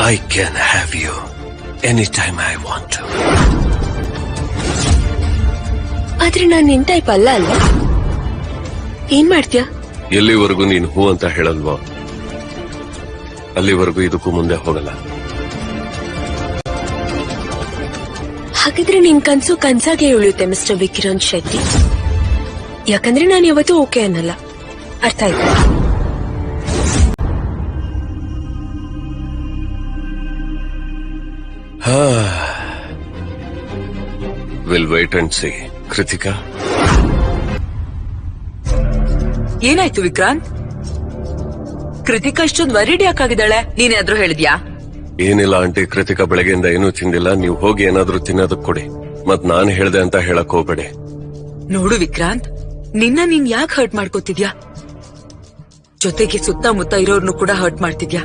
I can have you anytime I want to. ಆದ್ರೆ ನಾನ್ ನಿನ್ type ಅಲ್ಲ ಅಲ್ವಾ? ಏನ್ ಮಾಡ್ತೀಯ? ಎಲ್ಲಿವರೆಗೂ ನೀನು ಹೂ ಅಂತ ಹೇಳಲ್ವೋ ಅಲ್ಲಿವರೆಗೂ ಇದಕ್ಕೂ ಮುಂದೆ ಹೋಗಲ್ಲ. ಹಾಗಿದ್ರೆ ನಿನ್ ಕನ್ಸು ಕನ್ಸಾಗೆ ಉಳಿಯುತ್ತೆ ಮಿಸ್ಟರ್ ವಿಕ್ರಾಂತ್ ಶೆಟ್ಟಿ. ಯಾಕಂದ್ರೆ ನಾನು ಯಾವತ್ತೂ ಓಕೆ ಅನ್ನಲ್ಲ. ಅರ್ಥ ಆಯ್ತಾ? Will wait and see. Kritika, ಏನಾಯ್ತು ವಿಕ್ರಾಂತ್? ಕೃತಿಕಾ ಇಷ್ಟೊಂದು ವರಿಡ್ ಯಾಕಾಗಿದ್ದಾಳೆ? ನೀನೇನಾದ್ರೂ ಹೇಳಿದ್ಯಾ? ಏನಿಲ್ಲ ಆಂಟಿ, ಕೃತಿಕಾ ಬೆಳಗ್ಗೆಯಿಂದ ಏನೂ ತಿಂದಿಲ್ಲ. ನೀವು ಹೋಗಿ ಏನಾದ್ರೂ ತಿನ್ನೋದಕ್ ಕೊಡಿ. ಮತ್ ನಾನ್ ಹೇಳ್ದೆ ಅಂತ ಹೇಳಕ್ ಹೋಗ್ಬೇಡಿ. ನೋಡು ವಿಕ್ರಾಂತ್, ನೀನ್ ಯಾಕೆ ಹರ್ಟ್ ಮಾಡ್ಕೋತಿದ್ಯಾ? ಜೊತೆಗೆ ಸುತ್ತಮುತ್ತ ಇರೋರ್ನು ಕೂಡ ಹರ್ಟ್ ಮಾಡ್ತಿದ್ಯಾ.